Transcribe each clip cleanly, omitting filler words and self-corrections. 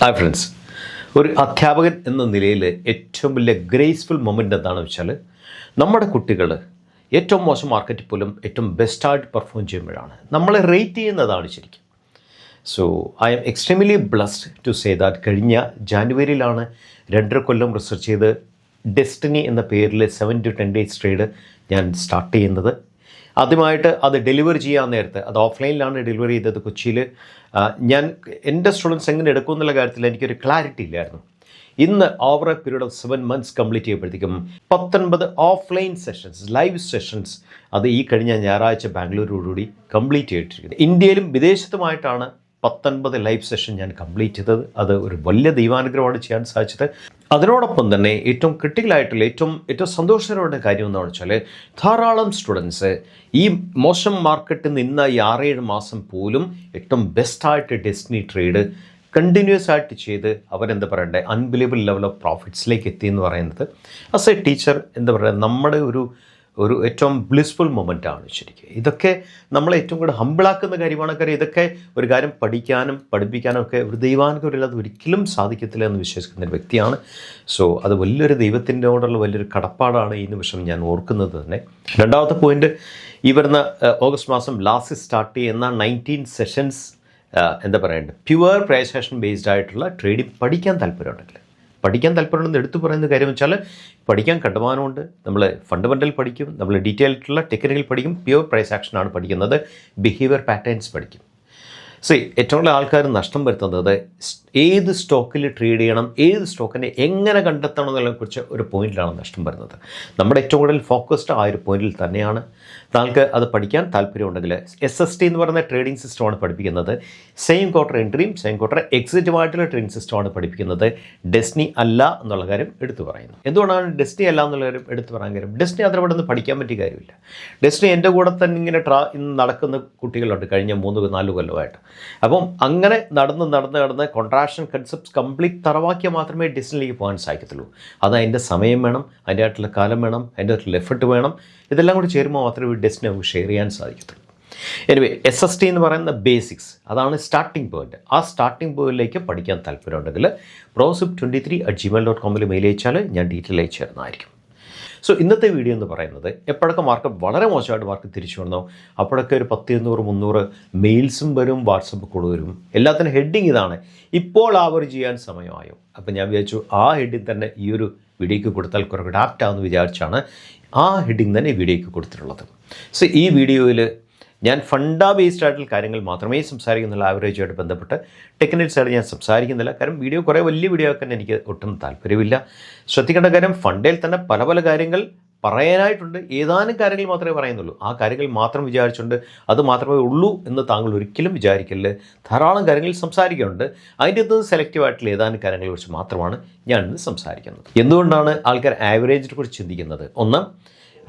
Hi friends, ഒരു അധ്യാപകൻ എന്ന നിലയിൽ ഏറ്റവും വലിയ ഗ്രേസ്ഫുൾ മൊമെൻ്റ് എന്താണെന്ന് വെച്ചാൽ നമ്മുടെ കുട്ടികൾ ഏറ്റവും മോശം മാർക്കറ്റിൽ പോലും ഏറ്റവും ബെസ്റ്റായിട്ട് പെർഫോം ചെയ്യുമ്പോഴാണ് നമ്മളെ റേറ്റ് ചെയ്യുന്നതാണ് ശരിക്കും. So I am extremely blessed to say that കഴിഞ്ഞ ജാനുവരിയിലാണ് 2.5 കൊല്ലം റിസർച്ച് ചെയ്ത് ഡെസ്റ്റിനി എന്ന പേരിൽ 7 to 10 days ട്രേഡ് ഞാൻ സ്റ്റാർട്ട് ചെയ്യുന്നത്. ആദ്യമായിട്ട് അത് ഡെലിവറി ചെയ്യാൻ നേരത്തെ അത് ഓഫ്ലൈനിലാണ് ഡെലിവറി ചെയ്തത് കൊച്ചിയിൽ. ഞാൻ എൻ്റെ സ്റ്റുഡൻസ് എങ്ങനെ എടുക്കും എന്നുള്ള കാര്യത്തിൽ എനിക്കൊരു ക്ലാരിറ്റി ഇല്ലായിരുന്നു. ഇന്ന് over A period of 7 months complete ചെയ്യുമ്പോഴത്തേക്കും 19 ഓഫ്ലൈൻ സെഷൻസ്, ലൈവ് സെഷൻസ് അത് ഈ കഴിഞ്ഞ ഞായറാഴ്ച ബാംഗ്ലൂരോടുകൂടി കംപ്ലീറ്റ് ചെയ്തിരിക്കുന്നത്. ഇന്ത്യയിലും വിദേശത്തുമായിട്ടാണ് 19 ലൈവ് സെഷൻ ഞാൻ കംപ്ലീറ്റ് ചെയ്തത്. അത് ഒരു വലിയ ദൈവാനുഗ്രഹമാണ് ചെയ്യാൻ സാധിച്ചത്. അതിനോടൊപ്പം തന്നെ ഏറ്റവും ക്രിട്ടിക്കലായിട്ടുള്ള ഏറ്റവും സന്തോഷകരമായ കാര്യം എന്താണെന്ന് വെച്ചാൽ ധാരാളം സ്റ്റുഡൻസ് ഈ മോശം മാർക്കറ്റിൽ നിന്ന് ഈ 6-7 മാസം പോലും ഏറ്റവും ബെസ്റ്റായിട്ട് ഡെസ്റ്റിനി ട്രേഡ് കണ്ടിന്യൂസ് ആയിട്ട് ചെയ്ത് അവരെന്താ പറയണ്ടേ അൺബിലീവബിൾ ലെവൽ ഓഫ് പ്രോഫിറ്റ്സിലേക്ക് എത്തി എന്ന് പറയുന്നത് ആസ് എ ടീച്ചർ എന്താ പറയുക നമ്മുടെ ഒരു ഏറ്റവും ബ്ലിസ്ഫുൾ മൊമെൻ്റാണ് ശരിക്കും. ഇതൊക്കെ നമ്മളെ ഏറ്റവും കൂടെ ഹമ്പിളാക്കുന്ന കാര്യമാണ്. കാര്യം ഇതൊക്കെ ഒരു കാര്യം പഠിക്കാനും പഠിപ്പിക്കാനും ഒക്കെ ഒരു ദൈവാനുഗ്രഹമില്ലാതെ ഒരിക്കലും സാധിക്കത്തില്ല എന്ന് വിശ്വസിക്കുന്ന ഒരു വ്യക്തിയാണ്. സോ അത് വലിയൊരു ദൈവത്തിൻ്റെയോടുള്ള വലിയൊരു കടപ്പാടാണ് ഈ നിമിഷം ഞാൻ ഓർക്കുന്നത് തന്നെ. രണ്ടാമത്തെ പോയിൻ്റ്, ഈ വരുന്ന ഓഗസ്റ്റ് മാസം ലാസ്റ്റ് സ്റ്റാർട്ട് ചെയ്യുന്ന 19 സെഷൻസ് എന്താ പറയേണ്ടത് പ്യുവർ പ്രൈസേഷൻ ബേസ്ഡ് ആയിട്ടുള്ള ട്രേഡിംഗ് പഠിക്കാൻ താല്പര്യമുണ്ടെന്ന് എടുത്തു പറയുന്ന കാര്യം വെച്ചാൽ പഠിക്കാൻ കണ്ടമാനമുണ്ട്. നമ്മൾ ഫണ്ടമെൻ്റൽ പഠിക്കും, നമ്മൾ ഡീറ്റെയിൽ ആയിട്ടുള്ള ടെക്നിക്കൽ പഠിക്കും, പ്യുവർ പ്രൈസ് ആക്ഷനാണ് പഠിക്കുന്നത്, ബിഹേവിയർ പാറ്റേൺസ് പഠിക്കും. ഏറ്റവും കൂടുതൽ ആൾക്കാർ നഷ്ടം വരുത്തുന്നത് ഏത് സ്റ്റോക്കിൽ ട്രേഡ് ചെയ്യണം, ഏത് സ്റ്റോക്കിനെ എങ്ങനെ കണ്ടെത്തണം എന്നുള്ളതിനെക്കുറിച്ച് ഒരു പോയിന്റിലാണ് നഷ്ടം വരുന്നത്. നമ്മുടെ ഏറ്റവും കൂടുതൽ ഫോക്കസ്ഡ് ആ ഒരു പോയിന്റിൽ തന്നെയാണ്. താങ്കൾക്ക് അത് പഠിക്കാൻ താല്പര്യമുണ്ടെങ്കിൽ SST എന്ന് പറയുന്ന ട്രേഡിംഗ് സിസ്റ്റമാണ് പഠിപ്പിക്കുന്നത്. സെയിം ക്വാർട്ടർ എൻട്രിയും സെയിം ക്വാർട്ടർ എക്സിറ്റുമായിട്ടുള്ള ട്രേഡിംഗ് സിസ്റ്റമാണ് പഠിപ്പിക്കുന്നത്. ഡെസ്റ്റിനി അല്ല എന്നുള്ള കാര്യം എടുത്തു പറയുന്നു. എന്തുകൊണ്ടാണ് ഡെസ്റ്റിനി അല്ല എന്നുള്ള കാര്യം എടുത്തു പറയാൻ കാര്യം? ഡെസ്റ്റിനി അത്ര പെട്ടെന്ന് പഠിക്കാൻ പറ്റിയ കാര്യമില്ല. ഡെസ്റ്റിനി എൻ്റെ കൂടെ തന്നെ ഇങ്ങനെ ഇന്ന് നടക്കുന്ന കുട്ടികളുണ്ട് കഴിഞ്ഞ 3-4 കൊല്ലമായിട്ട്. അപ്പം അങ്ങനെ നടന്ന് കോൺട്രാക്ഷൻ കൺസെപ്റ്റ്സ് കംപ്ലീറ്റ് തറവാക്കിയാൽ മാത്രമേ ഡെസ്റ്റിനിലേക്ക് പോകാൻ സാധിക്കത്തുള്ളൂ. അത് അതിൻ്റെ സമയം വേണം, അതിൻ്റെ ആയിട്ടുള്ള കാലം വേണം, അതിൻ്റെ ആയിട്ടുള്ള എഫർട്ട് വേണം. ഇതെല്ലാം കൂടി ചേരുമ്പോൾ മാത്രമേ ഡെസ്റ്റിനി നമുക്ക് ഷെയർ ചെയ്യാൻ സാധിക്കത്തുള്ളൂ. എനിവേ, SST എന്ന് പറയുന്ന ബേസിക്സ് അതാണ് സ്റ്റാർട്ടിംഗ് പോയിന്റ്. ആ സ്റ്റാർട്ടിംഗ് പോയിന്റിലേക്ക് പഠിക്കാൻ താല്പര്യമുണ്ടെങ്കിൽ prosip23@gmail.com മെയിൽ അയച്ചാൽ ഞാൻ ഡീറ്റെയിൽ അയച്ചു തരുന്നതായിരിക്കും. സോ ഇന്നത്തെ വീഡിയോ എന്ന് പറയുന്നത് എപ്പോഴൊക്കെ മാർക്കറ്റ് വളരെ മോശമായിട്ട് മാർക്കറ്റ് തിരിച്ചു വന്നോ അപ്പോഴൊക്കെ ഒരു 10-200-300 മെയിൽസും വരും, വാട്സപ്പ് കോൾ വരും. എല്ലാത്തിനും ഹെഡിങ് ഇതാണ്, ഇപ്പോൾ ആവറേജ് ചെയ്യാൻ സമയമായോ. അപ്പോൾ ഞാൻ വിചാരിച്ചു ആ ഹെഡിങ് തന്നെ ഈ ഒരു വീഡിയോയ്ക്ക് കൊടുത്താൽ കുറേ ആപ്റ്റ് ആണെന്ന് വിചാരിച്ചാണ് ആ ഹെഡിങ് തന്നെ വീഡിയോയ്ക്ക് കൊടുത്തിട്ടുള്ളത്. സോ ഈ വീഡിയോയിൽ ഞാൻ ഫണ്ടാ ബേസ്ഡ് ആയിട്ടുള്ള കാര്യങ്ങൾ മാത്രമേ സംസാരിക്കുന്നുള്ളൂ. ആവറേജുമായിട്ട് ബന്ധപ്പെട്ട് ടെക്നിക്കൽ സൈഡ് ഞാൻ സംസാരിക്കുന്നില്ല. കാരണം വീഡിയോ കുറേ വലിയ വീഡിയോ ആക്കാൻ എനിക്ക് ഒട്ടും താല്പര്യമില്ല. ശ്രദ്ധിക്കേണ്ട കാര്യം, ഫണ്ടയിൽ തന്നെ പല കാര്യങ്ങൾ പറയാനായിട്ടുണ്ട്. ഏതാനും കാര്യങ്ങൾ മാത്രമേ പറയുന്നുള്ളൂ. ആ കാര്യങ്ങൾ മാത്രം വിചാരിച്ചുകൊണ്ട് അത് മാത്രമേ ഉള്ളൂ എന്ന് താങ്കൾ ഒരിക്കലും വിചാരിക്കരുത്. ധാരാളം കാര്യങ്ങൾ സംസാരിക്കുന്നുണ്ട്. അതിൻ്റെ അകത്ത് സെലക്റ്റീവായിട്ടുള്ള ഏതാനും കാര്യങ്ങളെക്കുറിച്ച് മാത്രമാണ് ഞാൻ ഇന്ന് സംസാരിക്കുന്നത്. എന്തുകൊണ്ടാണ് ആൾക്കാർ ആവറേജിനെ കുറിച്ച് ചിന്തിക്കുന്നത്? ഒന്ന്,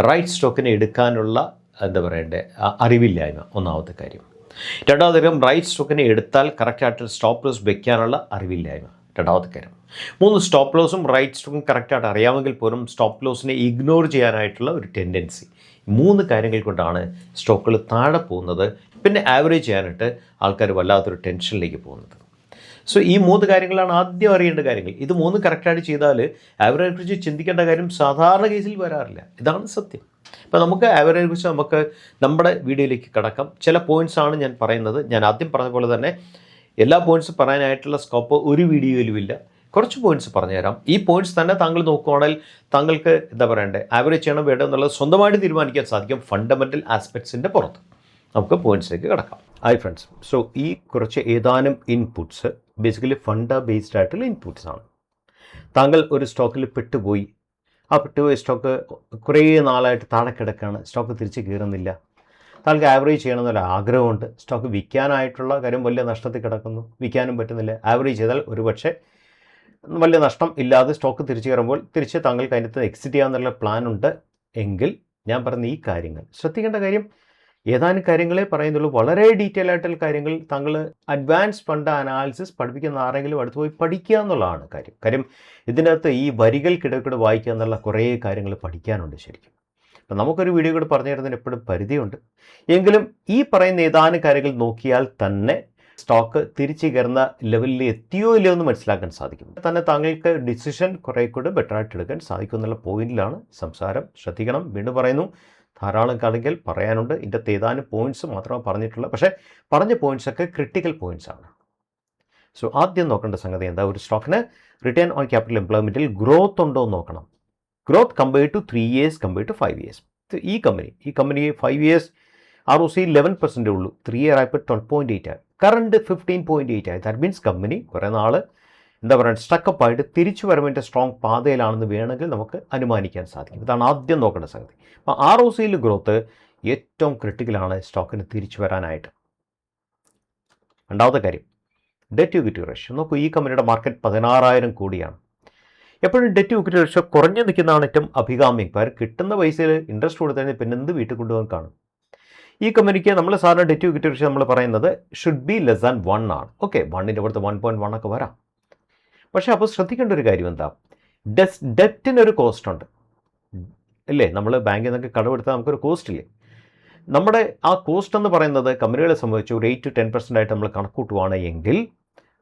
റൈറ്റ് സ്റ്റോക്കിനെ എടുക്കാനുള്ള എന്താ പറയണ്ടേ അറിവില്ലായ്മ ഒന്നാമത്തെ കാര്യം. രണ്ടാമത്തെ കാര്യം, റൈറ്റ് സ്റ്റോക്കിനെ എടുത്താൽ കറക്റ്റായിട്ട് സ്റ്റോപ്പ് ലോസ് വയ്ക്കാനുള്ള അറിവില്ലായ്മ രണ്ടാമത്തെ കാര്യം. 3, സ്റ്റോപ്പ് ലോസും റൈറ്റ് സ്റ്റോക്കും കറക്റ്റായിട്ട് അറിയാമെങ്കിൽ പോലും സ്റ്റോപ്പ് ലോസിനെ ഇഗ്നോർ ചെയ്യാനായിട്ടുള്ള ഒരു ടെൻഡൻസി. 3 കാര്യങ്ങൾ കൊണ്ടാണ് സ്റ്റോക്കുകൾ താഴെ പോകുന്നത്. പിന്നെ ആവറേജ് ചെയ്യാനായിട്ട് ആൾക്കാർ വല്ലാത്തൊരു ടെൻഷനിലേക്ക് പോകുന്നത്. സോ ഈ 3 കാര്യങ്ങളാണ് ആദ്യം അറിയേണ്ട കാര്യങ്ങൾ. ഇത് 3 കറക്റ്റായിട്ട് ചെയ്താൽ ആവറേജിനെ കുറിച്ച് ചിന്തിക്കേണ്ട കാര്യം സാധാരണ കേസിൽ വരാറില്ല. ഇതാണ് സത്യം. അപ്പോൾ നമുക്ക് ആവറേജിനെ കുറിച്ച് നമുക്ക് നമ്മുടെ വീഡിയോയിലേക്ക് കടക്കാം. ചില പോയിൻറ്റ്സാണ് ഞാൻ പറയുന്നത്. ഞാൻ ആദ്യം പറഞ്ഞ പോലെ തന്നെ എല്ലാ പോയിൻറ്റ്സും പറയാനായിട്ടുള്ള സ്കോപ്പ് ഒരു വീഡിയോയിലുമില്ല. കുറച്ച് പോയിൻറ്റ്സ് പറഞ്ഞുതരാം. ഈ പോയിൻറ്റ്സ് തന്നെ താങ്കൾ നോക്കുവാണെങ്കിൽ താങ്കൾക്ക് എന്താ പറയണ്ടേ ആവറേജ് ചെയ്യണം വേണ്ടത് എന്നുള്ളത് സ്വന്തമായിട്ട് തീരുമാനിക്കാൻ സാധിക്കും ഫണ്ടമെൻ്റൽ ആസ്പെക്ട്സിൻ്റെ പുറത്ത്. നമുക്ക് പോയിൻറ്റ്സിലേക്ക് കടക്കാം. ഹായ് ഫ്രണ്ട്സ്, സോ ഈ കുറച്ച് ഏതാനും ഇൻപുട്സ് ബേസിക്കലി ഫണ്ട ബേസ്ഡ് ആയിട്ടുള്ള ഇൻപുട്സ് ആണ്. താങ്കൾ ഒരു സ്റ്റോക്കിൽ പെട്ടുപോയി. ആ പെട്ടുപോയ സ്റ്റോക്ക് കുറേ നാളായിട്ട് താഴെ കിടക്കുകയാണ്, സ്റ്റോക്ക് തിരിച്ച് കയറുന്നില്ല. താങ്കൾക്ക് ആവറേജ് ചെയ്യണമെന്നുള്ള ആഗ്രഹമുണ്ട്. സ്റ്റോക്ക് വിൽക്കാനായിട്ടുള്ള കാര്യം വലിയ നഷ്ടത്തിൽ കിടക്കുന്നു, വിൽക്കാനും പറ്റുന്നില്ല. ആവറേജ് ചെയ്താൽ ഒരുപക്ഷെ വലിയ നഷ്ടം ഇല്ലാതെ സ്റ്റോക്ക് തിരിച്ച് കയറുമ്പോൾ തിരിച്ച് താങ്കൾക്ക് അതിനകത്ത് എക്സിറ്റ് ചെയ്യാമെന്നുള്ള പ്ലാൻ ഉണ്ട് എങ്കിൽ ഞാൻ പറഞ്ഞ ഈ കാര്യങ്ങൾ ശ്രദ്ധിക്കേണ്ട കാര്യം ഏതാനും കാര്യങ്ങളെ പറയുന്നുള്ളൂ. വളരെ ഡീറ്റെയിൽ ആയിട്ടുള്ള കാര്യങ്ങൾ താങ്കൾ അഡ്വാൻസ് ഫണ്ട് അനാലിസിസ് പഠിപ്പിക്കുന്ന ആരെങ്കിലും അടുത്ത് പോയി പഠിക്കുക എന്നുള്ളതാണ് കാര്യം. ഇതിനകത്ത് ഈ വരികൾക്കിടയ്ക്കിടെ വായിക്കുക എന്നുള്ള കുറേ കാര്യങ്ങൾ പഠിക്കാനുണ്ട് ശരിക്കും. അപ്പം നമുക്കൊരു വീഡിയോ കൂടെ പറഞ്ഞു തരുന്നതിന് എപ്പോഴും പരിധിയുണ്ട്. എങ്കിലും ഈ പറയുന്ന ഏതാനും കാര്യങ്ങൾ നോക്കിയാൽ തന്നെ സ്റ്റോക്ക് തിരിച്ചു കയറുന്ന ലെവലിൽ എത്തിയോ ഇല്ലയോ എന്ന് മനസ്സിലാക്കാൻ സാധിക്കും. തന്നെ താങ്കൾക്ക് ഡിസിഷൻ കുറേ കൂടെ ബെറ്ററായിട്ട് എടുക്കാൻ സാധിക്കും എന്നുള്ള പോയിന്റിലാണ് സംസാരം. ശ്രദ്ധിക്കണം, വീണ്ടും പറയുന്നു, ധാരാളം കാര്യങ്ങൾ പറയാനുണ്ട്. ഇതിൻ്റെ ഏതാനും പോയിന്റ്സ് മാത്രമേ പറഞ്ഞിട്ടുള്ളൂ. പക്ഷേ പറഞ്ഞ പോയിന്റ്സൊക്കെ ക്രിട്ടിക്കൽ പോയിന്റ്സ് ആണ്. സോ ആദ്യം നോക്കേണ്ട സംഗതി എന്താ, ഒരു സ്റ്റോക്കിന് റിട്ടേൺ ഓൺ ക്യാപിറ്റൽ എംപ്ലോയ്മെൻറ്റിൽ ഗ്രോത്ത് ഉണ്ടോ എന്ന് നോക്കണം. Growth compared to 3 years compared to 5 years. ഈ കമ്പനി 5 years ROC 11% ഉള്ളൂ. 3 year ആയപ്പോൾ 12.8 ആയി, കറണ്ട് 15.8 ആയി. ദാറ്റ് മീൻസ് കമ്പനി കുറേ നാൾ എന്താ പറയുക സ്റ്റക്കപ്പായിട്ട് തിരിച്ചു വരവിൻ്റെ സ്ട്രോങ് പാതയിലാണെന്ന് വേണമെങ്കിൽ നമുക്ക് അനുമാനിക്കാൻ സാധിക്കും. ഇതാണ് ആദ്യം നോക്കേണ്ട സംഗതി. അപ്പോൾ ROCയിൽ ഗ്രോത്ത് ഏറ്റവും ക്രിട്ടിക്കലാണ് സ്റ്റോക്കിന് തിരിച്ചു വരാനായിട്ട്. രണ്ടാമത്തെ കാര്യം, ഡെറ്റ് ടു ഇക്വിറ്റി റേഷ്യോ. നോക്കൂ, ഈ കമ്പനിയുടെ മാർക്കറ്റ് 16,000 കോടിയാണ്. എപ്പോഴും ഡെറ്റ് ടു ഇക്വിറ്റി റേഷ്യോ കുറഞ്ഞു നിൽക്കുന്നതാണ് ഏറ്റവും അഭികാമ്യം. ഇപ്പോൾ കിട്ടുന്ന പൈസയിൽ ഇൻട്രസ്റ്റ് കൊടുത്തു കഴിഞ്ഞാൽ പിന്നെ എന്ത് വീട്ടിൽ കൊണ്ടുപോകാൻ കാണും. ഈ കമ്പനിക്ക് നമ്മൾ സാധാരണ ഡെറ്റ് ടു ഇക്വിറ്റി റേഷ്യോ നമ്മൾ പറയുന്നത് ഷുഡ് ബി ലെസ് ദാൻ 1 ആണ്. ഓക്കെ, 1ൻ്റെ അടുത്ത് 1.1 ഒക്കെ വരാം. പക്ഷേ അപ്പോൾ ശ്രദ്ധിക്കേണ്ട ഒരു കാര്യം എന്താ, ഡെറ്റിനൊരു കോസ്റ്റ് ഉണ്ട് അല്ലേ. നമ്മൾ ബാങ്കിൽ നിന്നൊക്കെ കടമെടുത്താൽ നമുക്കൊരു കോസ്റ്റ് ഇല്ലേ. നമ്മുടെ ആ കോസ്റ്റ് എന്ന് പറയുന്നത് കമ്പനികളെ സംബന്ധിച്ച് ഒരു 8 to 10% ആയിട്ട് നമ്മൾ കണക്കൂട്ടുവാണ് എങ്കിൽ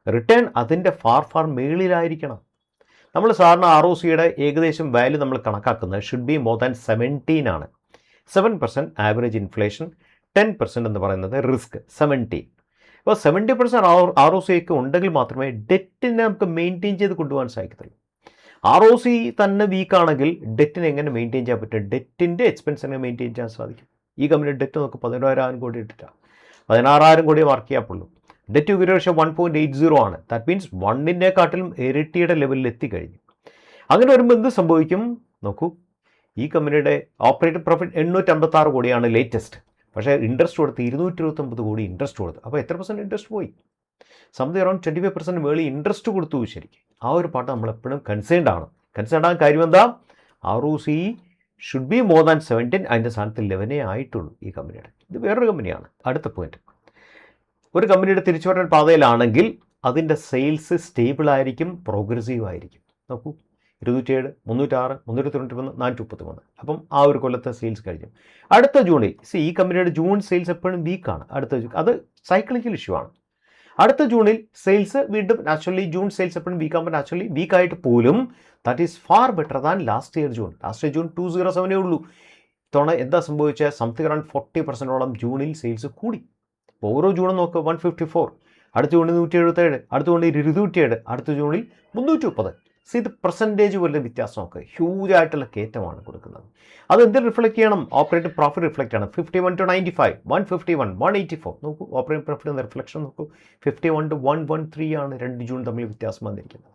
റിട്ടേൺ അതിൻ്റെ ഫാർ മേളിലായിരിക്കണം. നമ്മൾ സാധാരണ ROCയുടെ ഏകദേശം വാല്യൂ നമ്മൾ കണക്കാക്കുന്നത് ഷുഡ് ബി മോർ ദാൻ 17 ആണ്. 7% ആവറേജ് ഇൻഫ്ലേഷൻ, 10% എന്ന് പറയുന്നത് റിസ്ക്, 17. അപ്പോൾ 70% ROCയൊക്കെ ഉണ്ടെങ്കിൽ മാത്രമേ ഡെറ്റിനെ നമുക്ക് മെയിൻറ്റെയിൻ ചെയ്ത് കൊണ്ടുപോകാൻ സാധിക്കത്തുള്ളൂ. ROC തന്നെ വീക്കാണെങ്കിൽ ഡെറ്റിനെ എങ്ങനെ മെയിൻറ്റെയിൻ ചെയ്യാൻ പറ്റും? ഡെറ്റിൻ്റെ എക്സ്പെൻസ് എങ്ങനെ മെയിൻറ്റെയിൻ ചെയ്യാൻ സാധിക്കും? ഈ കമ്പനിയുടെ ഡെറ്റ് നമുക്ക് 11,000 കോടി ഇട്ടിട്ടാണ്, 16,000 കോടി മാർക്ക് ചെയ്യാപ്പുള്ളൂ. ഡെറ്റ് ടു ഇക്വിറ്റി റേഷ്യോ 1.80 ആണ്. ദാറ്റ് മീൻസ് 1നെക്കാട്ടിലും ഇരട്ടിയുടെ ലെവലിൽ എത്തിക്കഴിഞ്ഞു. അങ്ങനെ വരുമ്പോൾ എന്ത് സംഭവിക്കും നോക്കൂ, ഈ കമ്പനിയുടെ ഓപ്പറേറ്റിംഗ് പ്രോഫിറ്റ് 856 കോടിയാണ് ലേറ്റസ്റ്റ്. പക്ഷേ ഇൻട്രസ്റ്റ് കൊടുത്ത് 229 കോടി ഇൻട്രസ്റ്റ് കൊടുത്തു. അപ്പോൾ എത്ര % ഇൻട്രസ്റ്റ് പോയി? സംതിങ് അറൗണ്ട് 25% മേളിൽ ഇൻട്രസ്റ്റ് കൊടുത്തു. ശരിക്കും ആ ഒരു പാട്ട് നമ്മളെപ്പോഴും കൺസേൺഡ് ആകാൻ കാര്യം എന്താ, ROC should be more than 17. അതിൻ്റെ സ്ഥാനത്ത് 11 ആയിട്ടുള്ളൂ ഈ കമ്പനിയുടെ. ഇത് വേറൊരു കമ്പനിയാണ്. അടുത്ത പോയിന്റ്, ഒരു കമ്പനിയുടെ തിരിച്ചുവരൽ പാതയിലാണെങ്കിൽ അതിൻ്റെ സെയിൽസ് സ്റ്റേബിൾ ആയിരിക്കും, പ്രോഗ്രസീവ് ആയിരിക്കും. നോക്കൂ, 207, 306, 391, 433. അപ്പം ആ ഒരു കൊല്ലത്തെ സെയിൽസ് കഴിഞ്ഞു. അടുത്ത ജൂണിൽ ഈ കമ്പനിയുടെ ജൂൺ സെയിൽസ് എപ്പോഴും വീക്കാണ്. അത് സൈക്ലിക്കൽ ഇഷ്യൂ ആണ്. അടുത്ത ജൂണിൽ സെയിൽസ് വീണ്ടും നാച്ചുറലി, ജൂൺ സെയിൽസ് എപ്പോഴും വീക്കാകുമ്പോൾ നാച്ചുറലി വീക്കായിട്ട് പോലും that is far better than last year June. 207 ഉള്ളൂ. ഇത്തവണ എന്താ സംഭവിച്ചാൽ സംതിങ് അറൗണ്ട് 40%ഓളം ജൂണിൽ സെയിൽസ് കൂടി. അപ്പോൾ ഓരോ ജൂണും നോക്കുക 154, അടുത്ത ജൂണിൽ 177, അടുത്ത ജൂണിൽ 207, അടുത്ത ജൂണിൽ 330. ഇത് പെർസെൻറ്റേജ് പോലെ വ്യത്യാസം നോക്കുക, ഹ്യൂജ് ആയിട്ടുള്ള കയറ്റമാണ് കൊടുക്കുന്നത്. അത് എന്ത് റിഫ്ലക്റ്റ് ചെയ്യണം? ഓപ്പറേറ്റിംഗ് പ്രോഫിറ്റ് റിഫ്ലക്റ്റ് ചെയ്യണം. 51 to 95, 151, 184. നോക്കൂ, ഓപ്പറേറ്റിംഗ് പ്രോഫിറ്റ് എന്ന റിഫ്ലക്ഷൻ നോക്കൂ, 51 to 113 ആണ് 2 ജൂൺ തമ്മിൽ വ്യത്യാസം വന്നിരിക്കുന്നത്.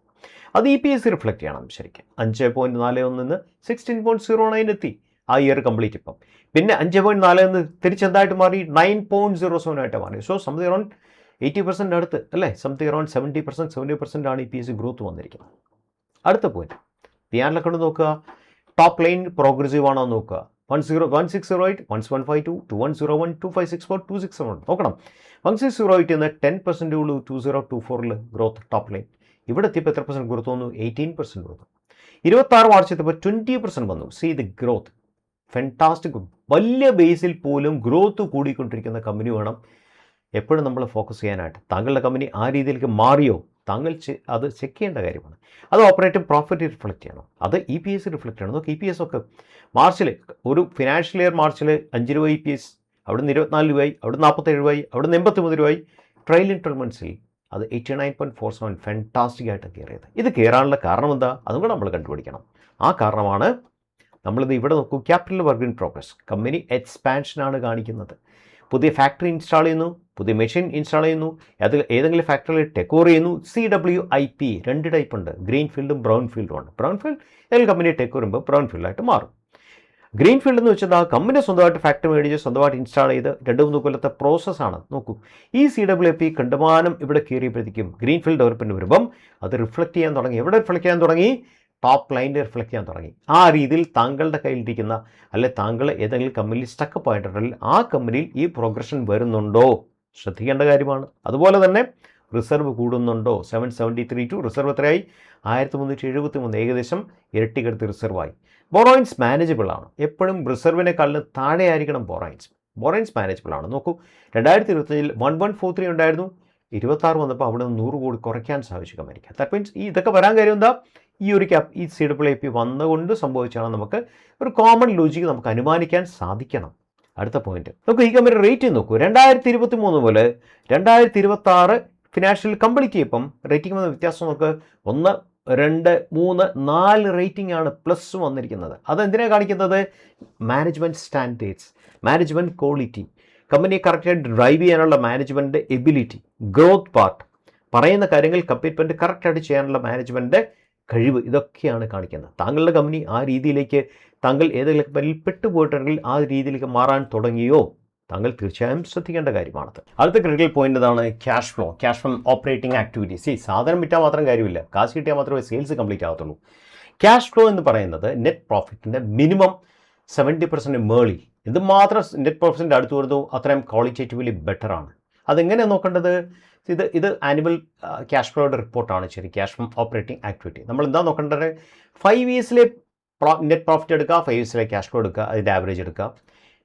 അത് EPS റിഫ്ലക്റ്റ് ചെയ്യണം. ശരിക്കും 5.41 നിന്ന് 16.09 എത്തി ആ ഇയർ കംപ്ലീറ്റ്. ഇപ്പം പിന്നെ 5.4 നിന്ന് തിരിച്ചെന്തായിട്ട് മാറി 9.07 ആയിട്ട് മാറി. സോ സംതിങ് അറൗണ്ട് 80% അടുത്ത് അല്ലേ, സംതിങ് അറൗണ്ട് 70% ആണ് EPS ഗ്രോത്ത് വന്നിരിക്കുന്നത്. അടുത്ത പോയിന്റ്, P&L അക്കൗണ്ട് നോക്കുക, ടോപ്പ് ലൈൻ പ്രോഗ്രസീവ് ആണോ നോക്കുക. 1608, 1152, 2101, 2564, 267 നോക്കണം. 1608 നിന്ന് 10% ഉള്ളൂ 2024 ഗ്രോത്ത് ടോപ്പ് ലൈൻ. ഇവിടെ എത്തിയപ്പോൾ എത്ര % ഗ്രോത്ത് വന്നു? 18% വന്നു. 26 മാർച്ച് എത്തിയപ്പോൾ 20% വന്നു. The growth fantastic. വലിയ ബേസിൽ പോലും ഗ്രോത്ത് കൂടിക്കൊണ്ടിരിക്കുന്ന കമ്പനി വേണം എപ്പോഴും നമ്മൾ ഫോക്കസ് ചെയ്യാനായിട്ട്. താങ്കളുടെ കമ്പനി ആ രീതിയിലേക്ക് മാറിയോ? താങ്കൾ അത് ചെക്ക് ചെയ്യേണ്ട കാര്യമാണ്. അത് ഓപ്പറേറ്റിംഗ് പ്രോഫിറ്റ് റിഫ്ലക്റ്റ് ചെയ്യണം, അത് EPS റിഫ്ലക്റ്റ് ചെയ്യണം. നോക്കി EPS ഒക്കെ മാർച്ചിൽ, ഒരു ഫിനാൻഷ്യൽ ഇയർ മാർച്ചിൽ 5 രൂപ EPS, അവിടുന്ന് 24 രൂപയായി, അവിടുന്ന് 47 രൂപയായി, അവിടുന്ന് 83 രൂപയായി. ട്രെയിലിംഗ് 12 monthsൽ അത് 89.47 ഫാൻറ്റാസ്റ്റിക് ആയിട്ട് കയറിയത്. ഇത് കയറാനുള്ള കാരണം എന്താ? അതും കൂടെ നമ്മൾ കണ്ടുപിടിക്കണം. ആ കാരണമാണ് നമ്മളിത് ഇവിടെ നോക്കൂ, capital work in progress. Company എക്സ്പാൻഷനാണ് കാണിക്കുന്നത്. പുതിയ ഫാക്ടറി ഇൻസ്റ്റാൾ ചെയ്യുന്നു, പുതിയ മെഷീൻ ഇൻസ്റ്റാൾ ചെയ്യുന്നു, അതിൽ ഏതെങ്കിലും ഫാക്ടറിയിൽ ടെക്ക് ഓവർ ചെയ്യുന്നു. CWIP 2 ടൈപ്പ് ഉണ്ട്, ഗ്രീൻ ഫീൽഡും ബ്രൗൺ ഫീൽഡും ഉണ്ട്. ബ്രൗൺ ഫീൽഡ് ഏതെങ്കിലും കമ്പനി ടെക്ക് വരുമ്പോൾ ബ്രൗൺ ഫീൽഡായിട്ട് മാറും. ഗ്രീൻ ഫീൽഡ് എന്ന് വെച്ചാൽ ആ കമ്പനി സ്വന്തമായിട്ട് ഫാക്ടറി മേടിച്ച് സ്വന്തമായിട്ട് ഇൻസ്റ്റാൾ ചെയ്ത് 2-3 കൊല്ലത്തെ പ്രോസസ്സാണ്. നോക്കൂ, ഈ CWIP കണ്ടുമാനം ഇവിടെ കയറിയപ്പോഴത്തേക്കും ഗ്രീൻ ഫീൽഡ് ഡെവലപ്മെൻറ്റ് വരുമ്പം അത് റിഫ്ലക്റ്റ് ചെയ്യാൻ തുടങ്ങി. എവിടെ റിഫ്ലക്റ്റ് ചെയ്യാൻ തുടങ്ങി? ടോപ്പ് ലൈനിൽ റിഫ്ലക്റ്റ് ചെയ്യാൻ തുടങ്ങി. ആ രീതിയിൽ താങ്കളുടെ കയ്യിലിരിക്കുന്ന, അല്ലെ താങ്കൾ ഏതെങ്കിലും കമ്പനിയിൽ സ്റ്റക്കപ്പ് ആയിട്ടുണ്ടെങ്കിൽ ആ കമ്പനിയിൽ ഈ പ്രോഗ്രഷൻ വരുന്നുണ്ടോ ശ്രദ്ധിക്കേണ്ട കാര്യമാണ്. അതുപോലെ തന്നെ റിസർവ് കൂടുന്നുണ്ടോ? 773 ടു റിസർവ് എത്രയായി? 1373, ഏകദേശം ഇരട്ടിക്കടുത്ത് റിസർവായി. ബോറോയിൻസ് മാനേജബിൾ ആണ്. എപ്പോഴും റിസർവിനെക്കാളിന് താഴെ ആയിരിക്കണം ബോറോയിൻസ് മാനേജബിൾ ആണ്. നോക്കൂ, 2025 1143 ഉണ്ടായിരുന്നു, 26 വന്നപ്പോൾ അവിടെ നിന്ന് 100 കോടി കുറയ്ക്കാൻ സാധിച്ചു കമ്പനിക്ക്. ദാറ്റ് മീൻസ് ഇതൊക്കെ വരാൻ കാര്യം എന്താ, ഈ ഒരു ഈ CAAP വന്നുകൊണ്ട് സംഭവിച്ചാണ് നമുക്ക് ഒരു കോമൺ ലോജിക്ക് നമുക്ക് അനുമാനിക്കാൻ സാധിക്കണം. അടുത്ത പോയിന്റ് നമുക്ക് ഈ കമ്പനി റേറ്റിംഗ് നോക്കൂ. 2023 പോലെ 2026 ഫിനാൻഷ്യൽ കംപ്ലീറ്റ് ചെയ്യുമ്പം റേറ്റിംഗ് വന്ന വ്യത്യാസം നമുക്ക് 1, 2, 3, 4 റേറ്റിംഗ് ആണ് പ്ലസ് വന്നിരിക്കുന്നത്. അതെന്തിനാണ് കാണിക്കുന്നത്? മാനേജ്മെൻറ്റ് സ്റ്റാൻഡേർഡ്സ്, മാനേജ്മെൻറ്റ് ക്വാളിറ്റി, കമ്പനിയെ കറക്റ്റായിട്ട് ഡ്രൈവ് ചെയ്യാനുള്ള മാനേജ്മെൻറ്റ് എബിലിറ്റി, ഗ്രോത്ത് പാർട്ട്, പറയുന്ന കാര്യങ്ങൾ കമ്മിറ്റ്മെൻറ്റ് കറക്റ്റായിട്ട് ചെയ്യാനുള്ള മാനേജ്മെൻറ്റ് കഴിവ്, ഇതൊക്കെയാണ് കാണിക്കുന്നത്. താങ്കളുടെ കമ്പനി ആ രീതിയിലേക്ക്, താങ്കൾ ഏതെങ്കിലും കമ്പനിയിൽ പെട്ടുപോയിട്ടുണ്ടെങ്കിൽ ആ രീതിയിലേക്ക് മാറാൻ തുടങ്ങിയോ, താങ്കൾ തീർച്ചയായും ശ്രദ്ധിക്കേണ്ട കാര്യമാണത്. അടുത്ത ക്രിട്ടിക്കൽ പോയിന്റ് ഇതാണ് cash flow from operating activities. ഈ സാധനം വിറ്റാൽ മാത്രം കാര്യമില്ല, കാശ് കിട്ടിയാൽ മാത്രമേ സെയിൽസ് കംപ്ലീറ്റ് ആകത്തുള്ളൂ. ക്യാഷ് ഫ്ലോ എന്ന് പറയുന്നത് നെറ്റ് പ്രോഫിറ്റിൻ്റെ മിനിമം 70% മേളിൽ എന്തുമാത്രം നെറ്റ് പ്രോഫിറ്റിൻ്റെ അടുത്ത് വരുന്നു അത്രയും ക്വാളിറ്റേറ്റീവ്ലി ബെറ്ററാണ്. അതെങ്ങനെയാണ് നോക്കേണ്ടത്? ഇത് ആനുവൽ ക്യാഷ് ഫ്ലോയുടെ റിപ്പോർട്ടാണ്. ശരി, ക്യാഷ് ഫ്രം ഓപ്പറേറ്റിംഗ് ആക്ടിവിറ്റി നമ്മൾ എന്താ നോക്കേണ്ടത്? 5 ഇയേഴ്സിലെ നെറ്റ് പ്രോഫിറ്റ് എടുക്കുക, 5 ഇയേഴ്സിലെ ക്യാഷ് ഫ്ലോ എടുക്കുക, അതിൻ്റെ ആവറേജ് എടുക്കുക,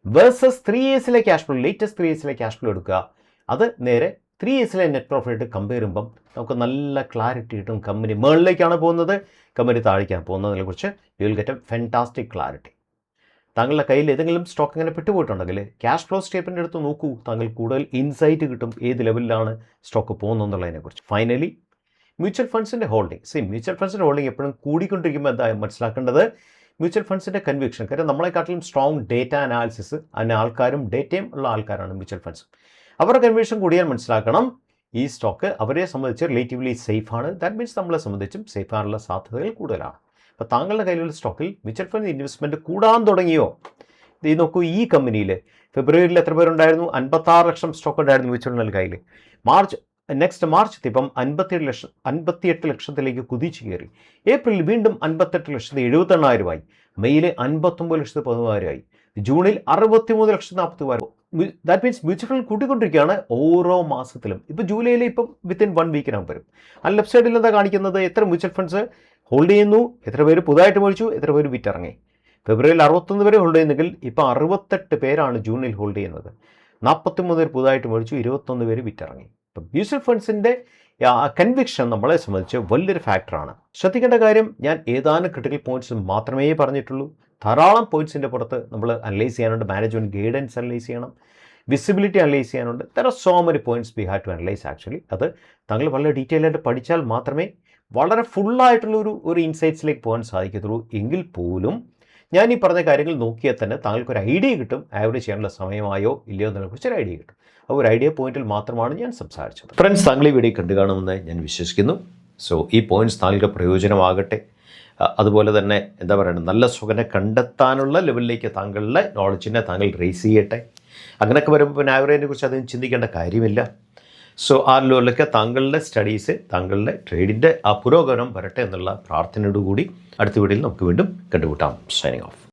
വേഴ്സസ് 3 ഇയേഴ്സിലെ ക്യാഷ് ഫ്ലോ, ലേറ്റസ്റ്റ് 3 ഇയേഴ്സിലെ ക്യാഷ് ഫ്ലോ എടുക്കുക. അത് നേരെ 3 ഇയേഴ്സിലെ നെറ്റ് പ്രോഫിറ്റ് കമ്പയർ ചെയ്യുമ്പം നമുക്ക് നല്ല ക്ലാരിറ്റി കിട്ടും. കമ്പനി മുകളിലേക്കാണ് പോകുന്നത്, കമ്പനി താഴേക്കാണ് പോകുന്നതിനെ കുറിച്ച് you will get A fantastic clarity. താങ്കളുടെ കയ്യിൽ ഏതെങ്കിലും സ്റ്റോക്ക് അങ്ങനെ പെട്ടുപോയിട്ടുണ്ടെങ്കിൽ ക്യാഷ് ഫ്ലോ സ്റ്റേറ്റ്മെൻ്റ് എടുത്ത് നോക്കൂ, താങ്കൾ കൂടുതൽ ഇൻസൈറ്റ് കിട്ടും ഏത് ലെവലിലാണ് സ്റ്റോക്ക് പോകുന്നതെന്നുള്ളതിനെക്കുറിച്ച്. ഫൈനലി മ്യൂച്വൽ ഫണ്ട്സിൻ്റെ ഹോൾഡിംഗ്. മ്യൂച്വൽ ഫണ്ട്സിൻ്റെ ഹോൾഡിംഗ് എപ്പോഴും കൂടിക്കൊണ്ടിരിക്കുമ്പോൾ എന്താ മനസ്സിലാക്കേണ്ടത്? മ്യൂച്വൽ ഫണ്ട്സിൻ്റെ കൺവിക്ഷൻ. കാര്യം നമ്മളെക്കാട്ടിലും സ്ട്രോങ് ഡേറ്റ അനാലിസിസ് അതിന് ആൾക്കാരും ഡേറ്റയും ഉള്ള ആൾക്കാരാണ് മ്യൂച്വൽ ഫണ്ട്സ്. അവരുടെ കൺവിക്ഷൻ കൂടിയാൽ മനസ്സിലാക്കണം ഈ സ്റ്റോക്ക് അവരെ സംബന്ധിച്ച് റിലേറ്റീവ്ലി സേഫാണ്. ദാറ്റ് മീൻസ് നമ്മളെ സംബന്ധിച്ചും സേഫ് ആകാനുള്ള സാധ്യതകൾ കൂടുതലാണ്. അപ്പോൾ താങ്കളുടെ കയ്യിലുള്ള സ്റ്റോക്കിൽ മ്യൂച്വൽ ഫണ്ട് ഇൻവെസ്റ്റ്മെൻറ്റ് കൂടാൻ തുടങ്ങിയോ? ഇത് നോക്കൂ, ഈ കമ്പനിയിൽ ഫെബ്രുവരിയിൽ എത്ര പേരുണ്ടായിരുന്നു? 56 ലക്ഷം സ്റ്റോക്ക് ഉണ്ടായിരുന്നു മ്യൂച്വൽ ഫണ്ട് കയ്യിൽ. നെക്സ്റ്റ് മാർച്ച് എത്തിയപ്പം 58 ലക്ഷത്തിലേക്ക് കുതിച്ചു കയറി. ഏപ്രിലിൽ വീണ്ടും 58,78,000 മെയ്യിൽ 59,14,000 ജൂണിൽ 63,40,000. ദാറ്റ് മീൻസ് മ്യൂച്വൽ ഫണ്ട് കൂട്ടിക്കൊണ്ടിരിക്കുകയാണ് ഓരോ മാസത്തിലും. ഇപ്പോൾ ജൂലൈയിൽ ഇപ്പം വിത്തിൻ 1 വീക്കിനകം വരും. ആ ലെഫ്റ്റ് സൈഡിൽ എന്താ കാണിക്കുന്നത്? എത്ര മ്യൂച്വൽ ഫണ്ട്സ് ഹോൾഡ് ചെയ്യുന്നു, എത്ര പേര് പുതുതായിട്ട് മേടിച്ചു, എത്ര പേര് വിറ്റിറങ്ങി. ഫെബ്രുവരിയിൽ 61 പേര് ഹോൾഡ് ചെയ്യുന്നെങ്കിൽ ഇപ്പോൾ 68 പേരാണ് ജൂണിൽ ഹോൾഡ് ചെയ്യുന്നത്. 43 പേര് പുതുതായിട്ട് മേടിച്ചു, 21 പേര് വിറ്റിറങ്ങി. ഇപ്പം മ്യൂച്വൽ ഫണ്ട്സിൻ്റെ കൺവിക്ഷൻ നമ്മളെ സംബന്ധിച്ച് വലിയൊരു ഫാക്ടറാണ്. ശ്രദ്ധിക്കേണ്ട കാര്യം, ഞാൻ ഏതാനും ക്രിട്ടിക്കൽ പോയിന്റ്സ് മാത്രമേ പറഞ്ഞിട്ടുള്ളൂ. ധാരാളം പോയിന്റ്സിൻ്റെ പുറത്ത് നമ്മൾ അനലൈസ് ചെയ്യാനുണ്ട്. മാനേജ്മെൻറ്റ് ഗൈഡൻസ് അനലൈസ് ചെയ്യണം, വിസിബിലിറ്റി അനലൈസ് ചെയ്യാനുണ്ട്. There are so many points we have to analyse actually. അത് താങ്കൾ വളരെ ഡീറ്റെയിൽ ആയിട്ട് പഠിച്ചാൽ മാത്രമേ വളരെ ഫുള്ളായിട്ടുള്ള ഒരു ഇൻസൈറ്റ്സിലേക്ക് പോകാൻ സാധിക്കത്തുള്ളൂ. എങ്കിൽ പോലും ഞാൻ ഈ പറഞ്ഞ കാര്യങ്ങൾ നോക്കിയാൽ തന്നെ താങ്കൾക്കൊരു ഐഡിയ കിട്ടും, ആവറേജ് ചെയ്യാനുള്ള സമയമായോ ഇല്ലയോ എന്നതിനെക്കുറിച്ച് ഒരു ഐഡിയ കിട്ടും. ആ ഒരു ഐഡിയ പോയിന്റിൽ മാത്രമാണ് ഞാൻ സംസാരിച്ചത്. ഫ്രണ്ട്സ്, താങ്കൾ ഈ വീഡിയോ കണ്ടു കാണുമെന്ന് ഞാൻ വിശ്വസിക്കുന്നു. സോ ഈ പോയിന്റ്സ് താങ്കൾക്ക് പ്രയോജനമാകട്ടെ. അതുപോലെ തന്നെ എന്താ പറയുക, നല്ല സുഖനെ കണ്ടെത്താനുള്ള ലെവലിലേക്ക് താങ്കളുടെ നോളജിനെ താങ്കൾ റേസ് ചെയ്യട്ടെ. അങ്ങനെയൊക്കെ വരുമ്പോൾ പിന്നെ ആവറേജിനെ കുറിച്ച് അധികം ചിന്തിക്കേണ്ട കാര്യമില്ല. സോ ആ ലെവലിലൊക്കെ താങ്കളുടെ സ്റ്റഡീസ്, താങ്കളുടെ ട്രേഡിൻ്റെ ആ പുരോഗമനം വരട്ടെ എന്നുള്ള പ്രാർത്ഥനയോടുകൂടി അടുത്ത വീഡിയോയിൽ നമുക്ക് വീണ്ടും കണ്ടുമുട്ടാം. Signing off.